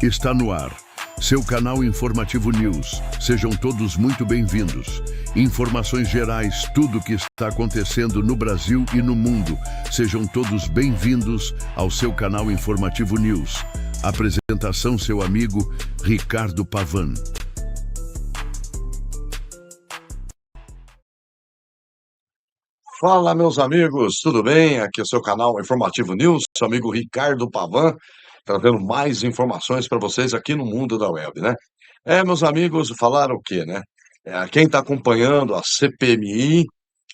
Está no ar, seu canal Informativo News. Sejam todos muito bem-vindos. Informações gerais, tudo o que está acontecendo no Brasil e no mundo. Sejam todos bem-vindos ao seu canal Informativo News. Apresentação seu amigo Ricardo Pavan. Fala, meus amigos, tudo bem? Aqui é o seu canal Informativo News, seu amigo Ricardo Pavan, trazendo mais informações para vocês aqui no mundo da web, né? Meus amigos, falaram o quê, né? Quem está acompanhando a CPMI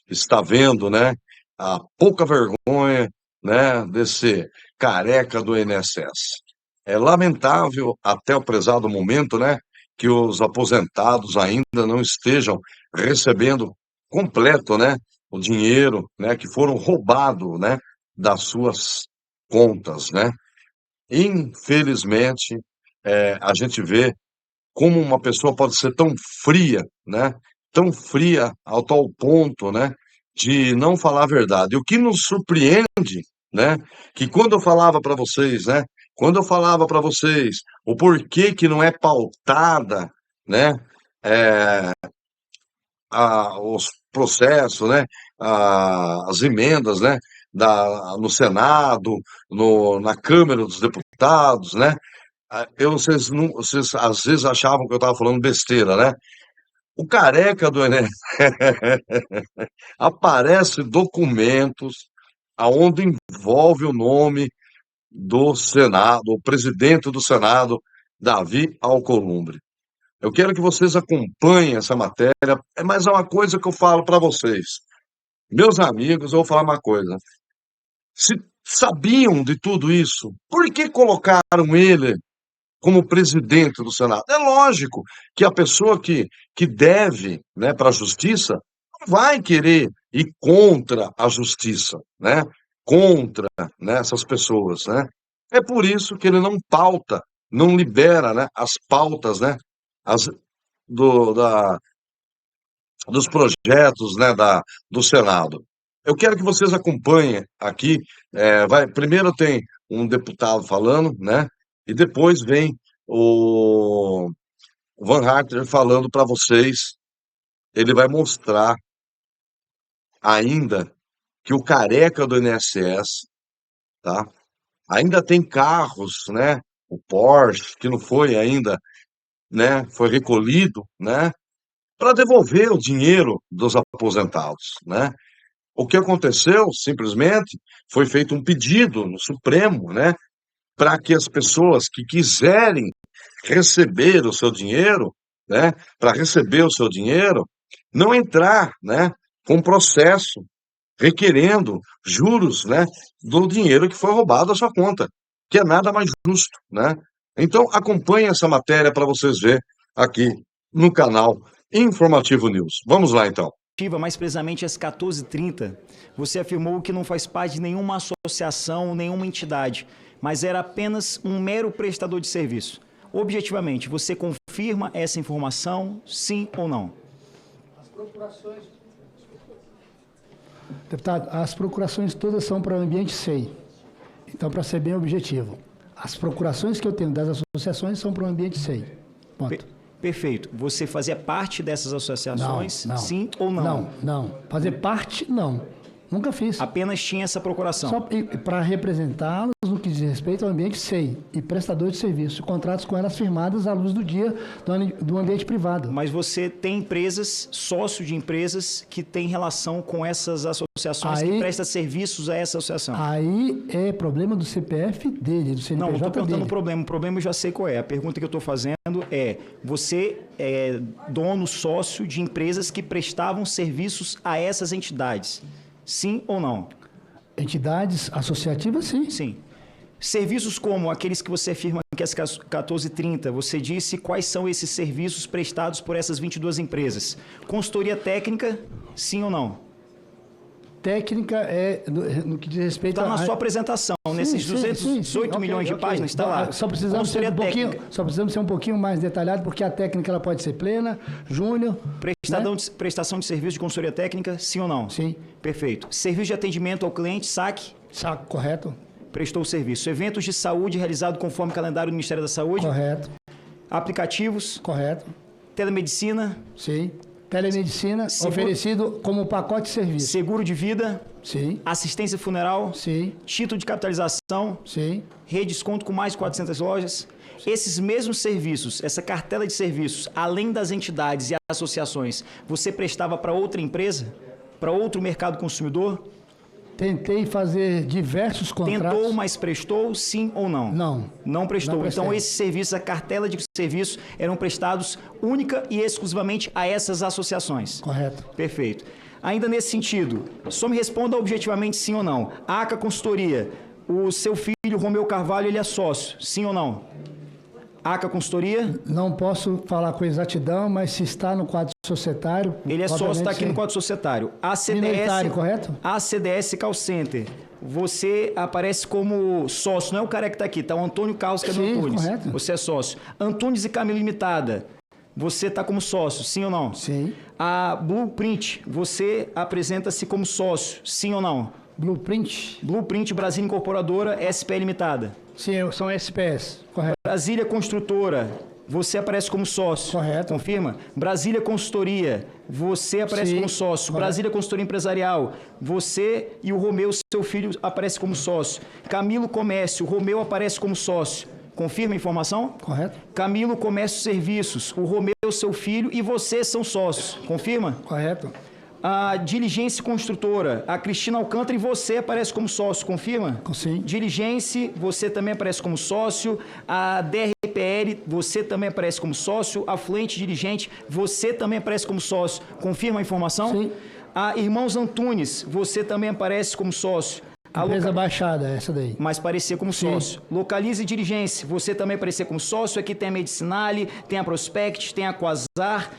está vendo, né, a pouca vergonha, né, desse careca do INSS. É lamentável até o prezado momento, né, que os aposentados ainda não estejam recebendo completo, né, o dinheiro, né, que foram roubado, né, das suas contas, né. Infelizmente, a gente vê como uma pessoa pode ser tão fria, né, tão fria ao tal ponto, né, de não falar a verdade. E o que nos surpreende, né, que quando eu falava para vocês, né, quando eu falava para vocês o porquê que não é pautada, né, eh, os processos, né, as emendas, né, no Senado, na Câmara dos Deputados, né, vocês às vezes achavam que eu estava falando besteira, né? O careca do Enem aparece documentos aonde envolve o nome do Senado, o presidente do Senado, Davi Alcolumbre. Eu quero que vocês acompanhem essa matéria, mas é uma coisa que eu falo para vocês. Meus amigos, eu vou falar uma coisa. Se sabiam de tudo isso, por que colocaram ele como presidente do Senado? É lógico que a pessoa que deve, né, para a justiça não vai querer ir contra a justiça, né? Contra, né, essas pessoas, né? É por isso que ele não pauta, não libera, né, as pautas, né, as, do, da, dos projetos, né, do Senado. Eu quero que vocês acompanhem aqui. Primeiro tem um deputado falando, né? E depois vem o Van Harter falando para vocês. Ele vai mostrar ainda que o careca do INSS, tá? Ainda tem carros, né? O Porsche, que não foi ainda, né? Foi recolhido, né? Para devolver o dinheiro dos aposentados, né? O que aconteceu, simplesmente, foi feito um pedido no Supremo, né? Para que as pessoas que quiserem receber o seu dinheiro, né? Para receber o seu dinheiro, não entrar, né? Com processo requerendo juros, né? Do dinheiro que foi roubado da sua conta, que é nada mais justo, né? Então, acompanhe essa matéria para vocês verem aqui no canal Informativo News. Vamos lá, então. Mais precisamente às 14h30, você afirmou que não faz parte de nenhuma associação, nenhuma entidade, mas era apenas um mero prestador de serviço. Objetivamente, você confirma essa informação, sim ou não? As procurações... Deputado, as procurações todas são para o ambiente SEI. Então, para ser bem objetivo, as procurações que eu tenho das associações são para o ambiente SEI. Ponto. Perfeito. Você fazia parte dessas associações, não. Sim ou não? Não. Fazer parte, não. Nunca fiz. Apenas tinha essa procuração? Só para representá-los no que diz respeito ao ambiente SEI e prestador de serviço, contratos com elas firmadas à luz do dia do ambiente privado. Mas você tem empresas, sócio de empresas, que tem relação com essas associações, que prestam serviços a essa associação? Aí é problema do CPF dele, do CNPJ dele. Não, estou perguntando o problema eu já sei qual é. A pergunta que eu estou fazendo é, você é dono, sócio de empresas que prestavam serviços a essas entidades? Sim ou não? Entidades associativas, sim. Sim. Serviços como aqueles que você afirma que às 14h30, você disse quais são esses serviços prestados por essas 22 empresas. Consultoria técnica, sim ou não? Técnica é no que diz respeito a... Está na sua apresentação, nesses 218 milhões de páginas, está lá. Só precisamos ser um pouquinho mais detalhado, porque a técnica ela pode ser plena, júnior... Prestação de serviço de consultoria técnica, sim ou não? Sim. Perfeito. Serviço de atendimento ao cliente, saque? Saque, correto. Prestou serviço. Eventos de saúde realizados conforme o calendário do Ministério da Saúde. Correto. Aplicativos. Correto. Telemedicina. Sim. Telemedicina oferecido como pacote de serviço. Seguro de vida. Sim. Assistência funeral. Sim. Título de capitalização. Sim. Rede de desconto com mais de 400 lojas. Esses mesmos serviços, essa cartela de serviços, além das entidades e associações, você prestava para outra empresa? Para outro mercado consumidor? Tentei fazer diversos contratos. Tentou, mas prestou, sim ou não? Não. Não prestou. Não prestei. Então, esses serviços, a cartela de serviços, eram prestados única e exclusivamente a essas associações. Correto. Perfeito. Ainda nesse sentido, só me responda objetivamente sim ou não. A ACA Consultoria, o seu filho, Romeu Carvalho, ele é sócio, sim ou não? ACA Consultoria? Não posso falar com exatidão, mas se está no quadro societário... Ele é sócio, está aqui no quadro societário. Minoritário, correto? A CDS Call Center. Você aparece como sócio, não é o cara que está aqui, está o Antônio Carlos Antunes. Correto. Você é sócio. Antunes e Camilo Limitada. Você está como sócio, sim ou não? Sim. A Blueprint, você apresenta-se como sócio, sim ou não? Blueprint? Blueprint Brasília Incorporadora, SPE Limitada. Sim, são SPS, correto. Brasília Construtora, você aparece como sócio. Correto. Confirma? Brasília Consultoria, você aparece como sócio. Correto. Brasília Consultoria Empresarial, você e o Romeu, seu filho, aparece como sócio. Camilo Comércio, o Romeu aparece como sócio. Confirma a informação? Correto. Camilo Comércio e Serviços, o Romeu, seu filho e você são sócios. Confirma? Correto. A Diligência Construtora, a Cristina Alcântara e você aparece como sócio, confirma? Sim. Diligência, você também aparece como sócio. A DRPL, você também aparece como sócio. A Fluente Dirigente, você também aparece como sócio. Confirma a informação? Sim. A Irmãos Antunes, você também aparece como sócio. A Empresa Baixada, essa daí. Mas parecer como sócio. Localize Dirigência, você também aparecer como sócio. Aqui tem a Medicinale, tem a Prospect, tem a Quasar,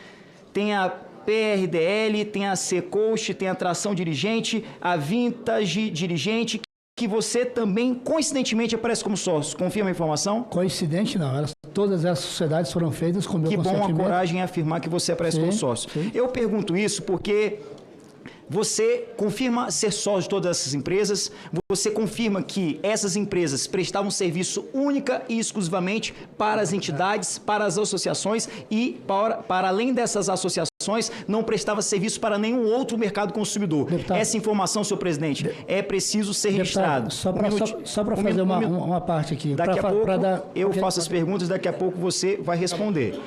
tem a PRDL, tem a C-Coach, tem a Tração Dirigente, a Vintage Dirigente, que você também, coincidentemente, aparece como sócio. Confirma a informação? Coincidente não, todas essas sociedades foram feitas com meu consentimento. Que bom a coragem em afirmar que você aparece como sócio. Sim. Eu pergunto isso porque você confirma ser sócio de todas essas empresas, você confirma que essas empresas prestavam serviço única e exclusivamente para as entidades, para as associações e, para além dessas associações, não prestava serviço para nenhum outro mercado consumidor. Deputado, essa informação, senhor presidente, é preciso ser registrado. Só para fazer uma parte aqui. Daqui a pouco eu faço as perguntas, daqui a pouco você vai responder.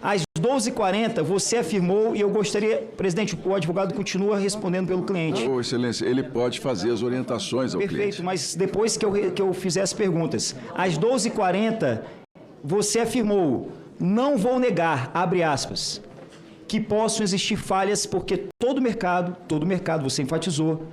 Às 12h40, você afirmou, e eu gostaria, presidente, o advogado continua respondendo pelo cliente. Ô, excelência, ele pode fazer as orientações ao Perfeito, cliente. mas depois que eu fizer as perguntas. Às 12h40, você afirmou, não vou negar, abre aspas, que possam existir falhas, porque todo mercado, você enfatizou,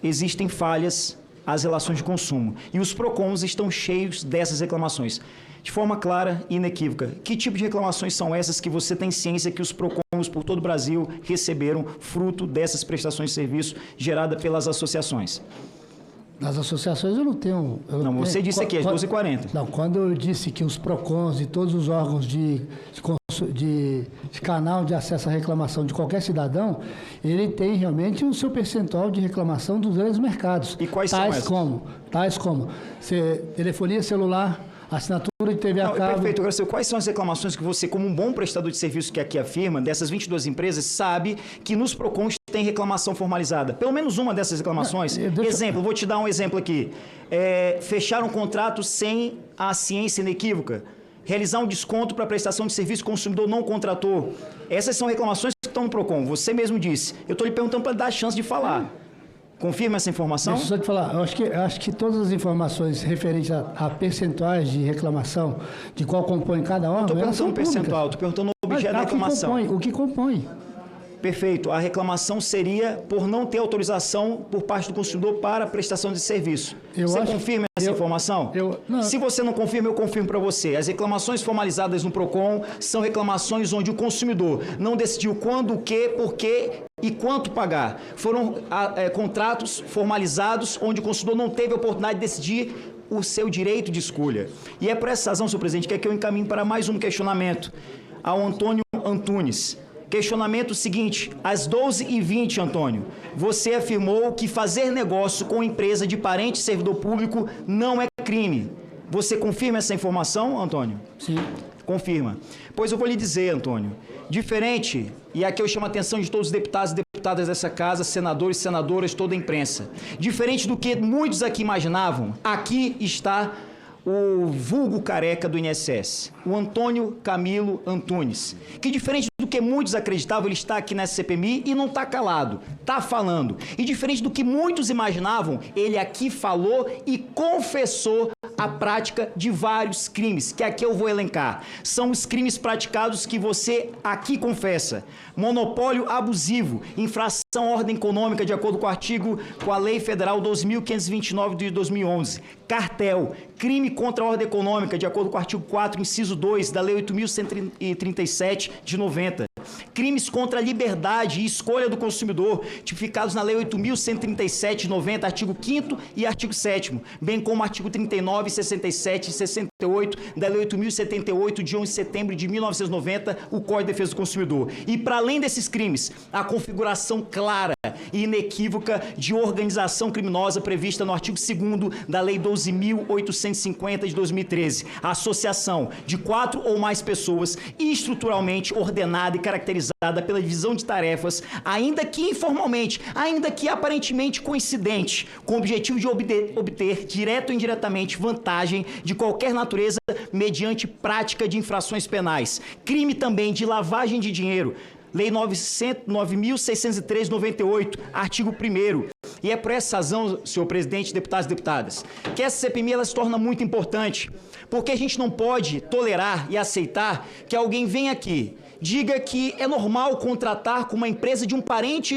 existem falhas às relações de consumo. E os PROCONs estão cheios dessas reclamações. De forma clara e inequívoca, que tipo de reclamações são essas que você tem ciência que os PROCONs por todo o Brasil receberam fruto dessas prestações de serviço geradas pelas associações? Nas associações eu não tenho... Você disse aqui, às 12h40. Não, quando eu disse que os PROCONs e todos os órgãos de canal de acesso à reclamação de qualquer cidadão, ele tem realmente o seu percentual de reclamação dos grandes mercados. E quais são essas? Tais como telefonia celular, assinatura de TV a cabo... Perfeito. Agora, quais são as reclamações que você, como um bom prestador de serviço que aqui afirma, dessas 22 empresas, sabe que nos PROCONs tem reclamação formalizada? Pelo menos uma dessas reclamações. Exemplo, vou te dar um exemplo aqui. Fecharam um contrato sem a ciência inequívoca. Realizar um desconto para prestação de serviço que o consumidor não contratou. Essas são reclamações que estão no PROCON. Você mesmo disse. Eu estou lhe perguntando para dar a chance de falar. Confirma essa informação? Deixa eu só te falar. Eu acho que todas as informações referentes a percentuais de reclamação, de qual compõe cada órgão... Não estou perguntando percentual, estou perguntando o objeto da reclamação. O que compõe. Perfeito. A reclamação seria por não ter autorização por parte do consumidor para a prestação de serviço. Você confirma essa informação? Se você não confirma, eu confirmo para você. As reclamações formalizadas no PROCON são reclamações onde o consumidor não decidiu quando, o que, por quê e quanto pagar. Foram contratos formalizados onde o consumidor não teve a oportunidade de decidir o seu direito de escolha. E é por essa razão, senhor presidente, que eu encaminho para mais um questionamento ao Antônio Antunes. Questionamento seguinte, às 12h20, Antônio, você afirmou que fazer negócio com empresa de parente servidor público não é crime. Você confirma essa informação, Antônio? Sim. Confirma. Pois eu vou lhe dizer, Antônio, diferente, e aqui eu chamo a atenção de todos os deputados e deputadas dessa casa, senadores e senadoras, toda a imprensa. Diferente do que muitos aqui imaginavam, aqui está o vulgo careca do INSS, o Antônio Camilo Antunes, que diferente do que muitos acreditavam, ele está aqui nessa CPMI e não está calado, está falando. E diferente do que muitos imaginavam, ele aqui falou e confessou a prática de vários crimes, que aqui eu vou elencar. São os crimes praticados que você aqui confessa. Monopólio abusivo, infração à ordem econômica de acordo com a Lei Federal 12.529 de 2011. Cartel, crime contra a ordem econômica de acordo com o artigo 4, inciso 2 da Lei 8.137 de 90. Crimes contra a liberdade e escolha do consumidor, tipificados na Lei 8.137 de 90, artigo 5º e artigo 7º, bem como artigo 39, 67 e 68 da Lei 8.078 de 11 de setembro de 1990, o Código de Defesa do Consumidor. E para além desses crimes, a configuração clara e inequívoca de organização criminosa prevista no artigo 2º da Lei 12.850 de 2013, a associação de 4 ou mais pessoas estruturalmente ordenada e caracterizada pela divisão de tarefas, ainda que informalmente, ainda que aparentemente coincidente, com o objetivo de obter direto ou indiretamente vantagem de qualquer natureza mediante prática de infrações penais. Crime também de lavagem de dinheiro, Lei 9.603 de 98, artigo 1º. E é por essa razão, senhor presidente, deputados e deputadas, que essa CPMI ela se torna muito importante, porque a gente não pode tolerar e aceitar que alguém venha aqui, diga que é normal contratar com uma empresa de um parente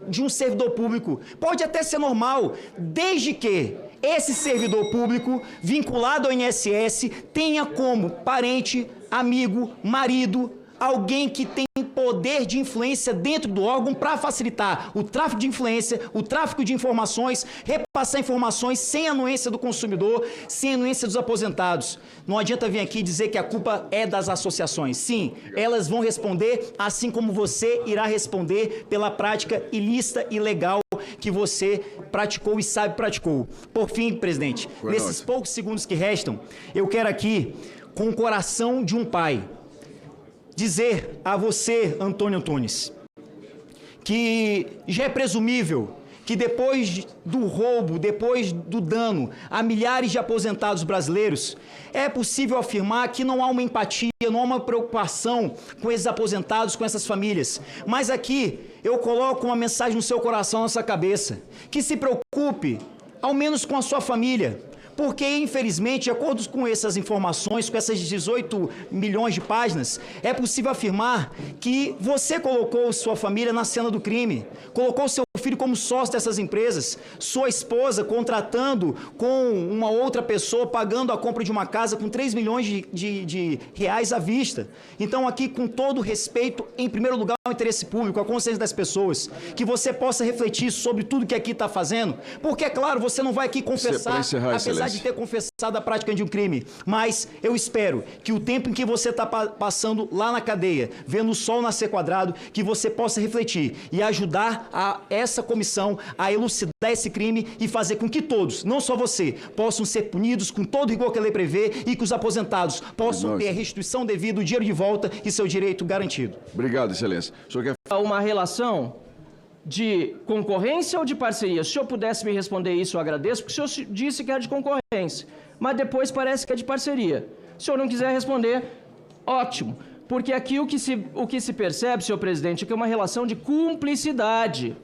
de um servidor público. Pode até ser normal, desde que esse servidor público, vinculado ao INSS, tenha como parente, amigo, marido, alguém que tem poder de influência dentro do órgão para facilitar o tráfico de influência, o tráfico de informações, repassar informações sem anuência do consumidor, sem anuência dos aposentados. Não adianta vir aqui dizer que a culpa é das associações. Sim, elas vão responder, assim como você irá responder pela prática ilícita e ilegal que você praticou e sabe praticou. Por fim, presidente, nesses poucos segundos que restam, eu quero aqui, com o coração de um pai, dizer a você, Antônio Antunes, que já é presumível que depois do roubo, depois do dano a milhares de aposentados brasileiros, é possível afirmar que não há uma empatia, não há uma preocupação com esses aposentados, com essas famílias. Mas aqui eu coloco uma mensagem no seu coração, na sua cabeça, que se preocupe, ao menos com a sua família. Porque, infelizmente, de acordo com essas informações, com essas 18 milhões de páginas, é possível afirmar que você colocou sua família na cena do crime, colocou seu filho como sócio dessas empresas, sua esposa contratando com uma outra pessoa, pagando a compra de uma casa com 3 milhões de reais à vista. Então, aqui, com todo respeito, em primeiro lugar, ao interesse público, à consciência das pessoas, que você possa refletir sobre tudo que aqui está fazendo, porque, é claro, você não vai aqui confessar, apesar de ter confessado a prática de um crime, mas eu espero que o tempo em que você está passando lá na cadeia, vendo o sol nascer quadrado, que você possa refletir e ajudar essa comissão a elucidar esse crime e fazer com que todos, não só você, possam ser punidos com todo o rigor que a lei prevê e que os aposentados possam ter a restituição devida, o dinheiro de volta e seu direito garantido. Obrigado, excelência. O senhor quer... Uma relação de concorrência ou de parceria? Se o senhor pudesse me responder isso, eu agradeço, porque o senhor disse que era de concorrência, mas depois parece que é de parceria. Se o senhor não quiser responder, ótimo, porque aqui o que se percebe, senhor presidente, é que é uma relação de cumplicidade.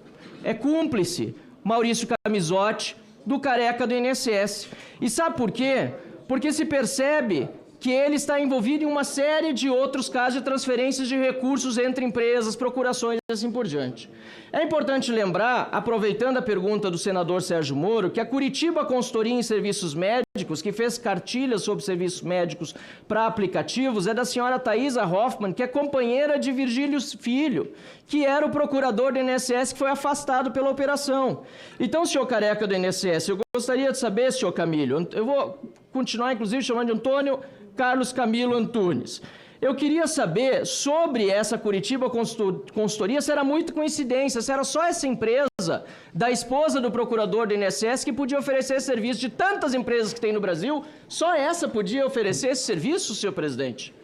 É cúmplice Maurício Camisotti do careca do INSS. E sabe por quê? Porque se percebe que ele está envolvido em uma série de outros casos de transferências de recursos entre empresas, procurações e assim por diante. É importante lembrar, aproveitando a pergunta do senador Sérgio Moro, que a Curitiba Consultoria em Serviços Médicos, que fez cartilhas sobre serviços médicos para aplicativos, é da senhora Thaisa Hoffmann, que é companheira de Virgílio Filho, que era o procurador do INSS que foi afastado pela operação. Então, senhor careca do INSS, eu gostaria de saber, senhor Camilo, eu vou continuar, inclusive, chamando de Antônio Carlos Camilo Antunes. Eu queria saber sobre essa Curitiba Consultoria, se era muito coincidência, se era só essa empresa da esposa do procurador do INSS que podia oferecer serviço. De tantas empresas que tem no Brasil, só essa podia oferecer esse serviço, senhor presidente?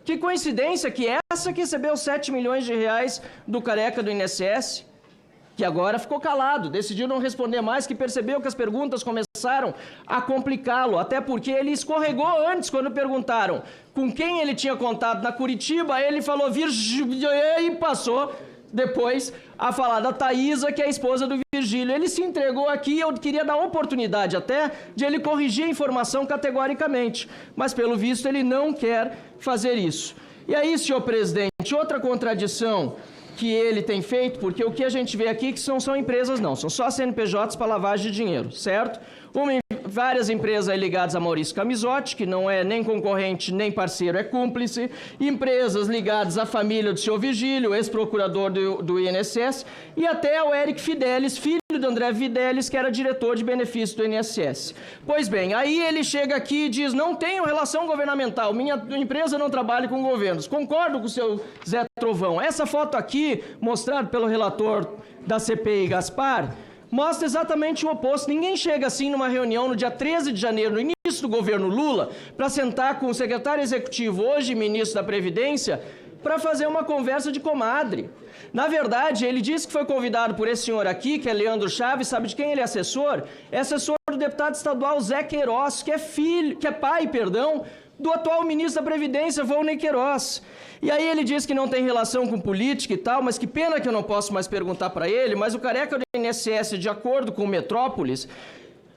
Que coincidência que essa que recebeu 7 milhões de reais do careca do INSS, que agora ficou calado, decidiu não responder mais, que percebeu que as perguntas começaram a complicá-lo, até porque ele escorregou antes, quando perguntaram com quem ele tinha contato na Curitiba, ele falou Virgílio e passou depois a falar da Thaísa, que é a esposa do Virgílio. Ele se entregou aqui, eu queria dar oportunidade até de ele corrigir a informação categoricamente, mas pelo visto ele não quer fazer isso. E aí, senhor presidente, outra contradição que ele tem feito, porque o que a gente vê aqui que são empresas não, são só CNPJs para lavagem de dinheiro, certo? Várias empresas ligadas a Maurício Camisotti, que não é nem concorrente nem parceiro, é cúmplice, empresas ligadas à família do senhor Virgílio, ex-procurador do INSS, e até o Eric Fidelis, filho do André Fidelis, que era diretor de benefícios do INSS. Pois bem, aí ele chega aqui e diz, não tenho relação governamental, minha empresa não trabalha com governos. Concordo com o seu Zé Trovão. Essa foto aqui, mostrada pelo relator da CPI, Gaspar, mostra exatamente o oposto. Ninguém chega assim numa reunião no dia 13 de janeiro, no início do governo Lula, para sentar com o secretário executivo, hoje ministro da Previdência, para fazer uma conversa de comadre. Na verdade, ele disse que foi convidado por esse senhor aqui, que é Leandro Chaves, sabe de quem ele é assessor? É assessor do deputado estadual Zé Queiroz, que é pai, do atual ministro da Previdência, Volney Queiroz. E aí ele diz que não tem relação com política e tal, mas que pena que eu não posso mais perguntar para ele, mas o careca do INSS, de acordo com o Metrópolis,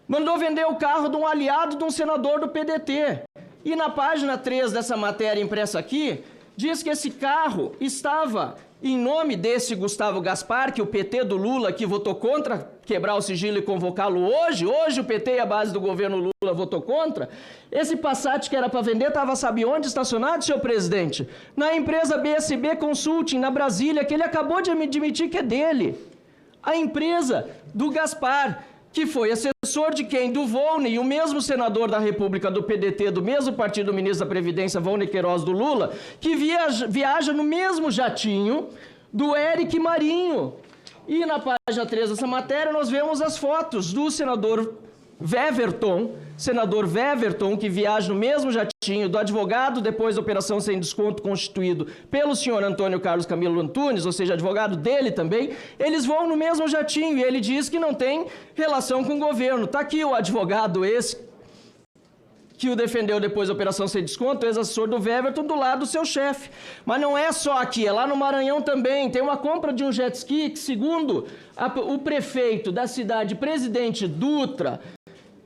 mandou vender o carro de um aliado de um senador do PDT. E na página 3 dessa matéria impressa aqui, diz que esse carro estava em nome desse Gustavo Gaspar, que o PT do Lula, que votou contra quebrar o sigilo e convocá-lo hoje o PT e a base do governo Lula votou contra, esse Passat que era para vender estava, sabe onde estacionado, senhor presidente? Na empresa BSB Consulting, na Brasília, que ele acabou de admitir que é dele. A empresa do Gaspar, que foi assessor de quem? Do Volney, o mesmo senador da República do PDT, do mesmo partido do ministro da Previdência, Volney Queiroz do Lula, que viaja no mesmo jatinho do Eric Marinho. E na página 3 dessa matéria nós vemos as fotos do senador Weverton, que viaja no mesmo jatinho, do advogado, depois da operação sem desconto, constituído pelo senhor Antônio Carlos Camilo Antunes, ou seja, advogado dele também, eles vão no mesmo jatinho e ele diz que não tem relação com o governo. Está aqui o advogado esse, que o defendeu depois da operação sem desconto, ex-assessor do Weverton, do lado do seu chefe. Mas não é só aqui, é lá no Maranhão também. Tem uma compra de um jet ski que, segundo o prefeito da cidade, Presidente Dutra,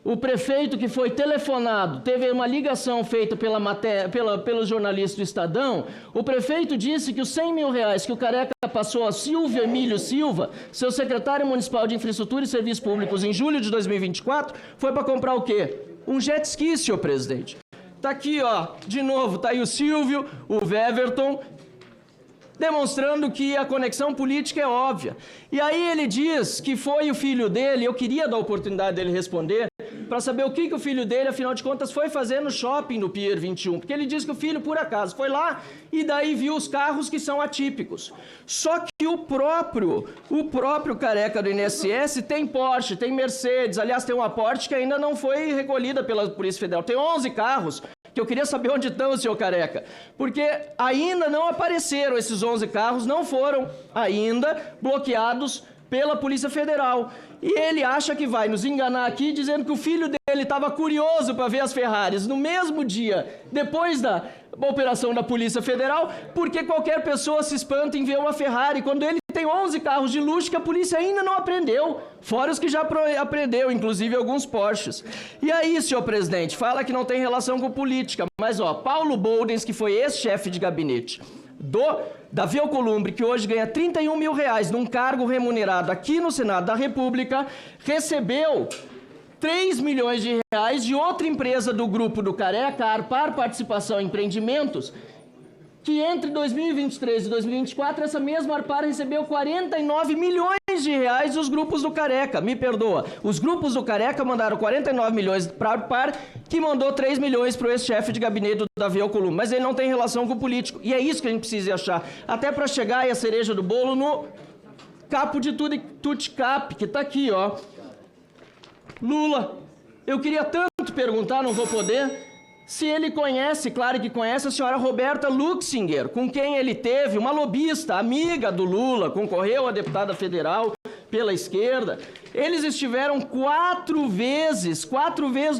o prefeito que foi telefonado, teve uma ligação feita pelo jornalista do Estadão, o prefeito disse que os 100 mil reais que o careca passou a Silvio Emílio Silva, seu secretário municipal de Infraestrutura e Serviços Públicos, em julho de 2024, foi para comprar o quê? Um jet ski, senhor presidente. Tá aqui, ó, de novo, tá aí o Silvio, o Weverton, demonstrando que a conexão política é óbvia. E aí ele diz que foi o filho dele, eu queria dar a oportunidade dele responder, para saber o que o filho dele, afinal de contas, foi fazer no shopping do Pier 21, porque ele diz que o filho, por acaso, foi lá e daí viu os carros que são atípicos. Só que o próprio careca do INSS tem Porsche, tem Mercedes, aliás, tem uma Porsche que ainda não foi recolhida pela Polícia Federal, tem 11 carros, que eu queria saber onde estão, senhor careca, porque ainda não apareceram esses 11 carros, não foram ainda bloqueados pela Polícia Federal. E ele acha que vai nos enganar aqui, dizendo que o filho dele estava curioso para ver as Ferraris no mesmo dia, depois da operação da Polícia Federal, porque qualquer pessoa se espanta em ver uma Ferrari, quando ele tem 11 carros de luxo que a polícia ainda não apreendeu, fora os que já apreendeu, inclusive alguns Porsches. E aí, senhor presidente, fala que não tem relação com política, mas ó, Paulo Boldens, que foi ex-chefe de gabinete do Davi Alcolumbre, que hoje ganha 31 mil reais num cargo remunerado aqui no Senado da República, recebeu 3 milhões de reais de outra empresa do grupo do Careca, Arpar Participação em Empreendimentos, que entre 2023 e 2024, essa mesma Arpar recebeu 49 milhões de reais dos grupos do Careca. Me perdoa, os grupos do Careca mandaram 49 milhões para a Arpar, que mandou 3 milhões para o ex-chefe de gabinete do Davi Alcolumbre. Mas ele não tem relação com o político. E é isso que a gente precisa achar. Até para chegar aí a cereja do bolo no capo de Tuticap, que está aqui, ó. Lula, eu queria tanto perguntar, não vou poder... Se ele conhece, claro que conhece, a senhora Roberta Luxinger, com quem ele teve uma lobista, amiga do Lula, concorreu a deputada federal pela esquerda. Eles estiveram 4 vezes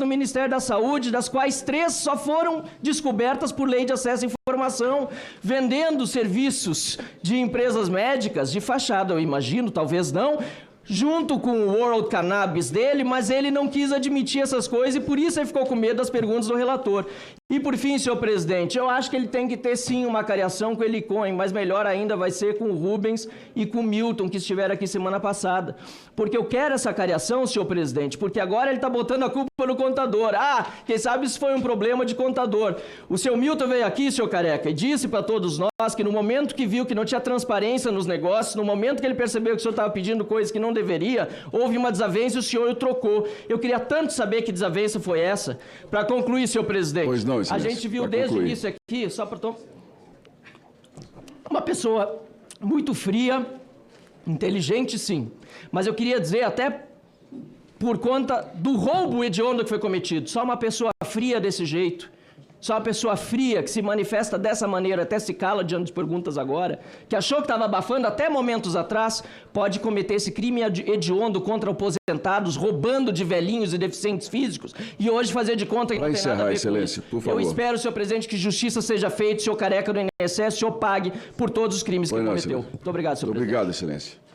no Ministério da Saúde, das quais 3 só foram descobertas por lei de acesso à informação, vendendo serviços de empresas médicas, de fachada, eu imagino, talvez não, junto com o World Cannabis dele, mas ele não quis admitir essas coisas e por isso ele ficou com medo das perguntas do relator. E por fim, senhor presidente, eu acho que ele tem que ter sim uma cariação com o Eli Cohen, mas melhor ainda vai ser com o Rubens e com o Milton, que estiveram aqui semana passada. Porque eu quero essa cariação, senhor presidente, porque agora ele está botando a culpa no contador. Ah, quem sabe isso foi um problema de contador. O seu Milton veio aqui, senhor Careca, e disse para todos nós que no momento que viu que não tinha transparência nos negócios, no momento que ele percebeu que o senhor estava pedindo coisas que não deveria, houve uma desavença e o senhor o trocou. Eu queria tanto saber que desavença foi essa. Para concluir, senhor presidente. Pois não, a gente viu desde o início aqui, só para uma pessoa muito fria, inteligente sim, mas eu queria dizer até por conta do roubo hediondo que foi cometido, só uma pessoa fria desse jeito, só uma pessoa fria que se manifesta dessa maneira, até se cala diante de perguntas agora, que achou que estava abafando até momentos atrás, pode cometer esse crime hediondo contra aposentados, roubando de velhinhos e deficientes físicos, e hoje fazer de conta que não tem nada a ver excelência, com isso. por favor. Eu espero, senhor presidente, que justiça seja feita, senhor Careca do INSS, o senhor pague por todos os crimes que cometeu. Excelência. Muito obrigado, senhor presidente. Obrigado, excelência.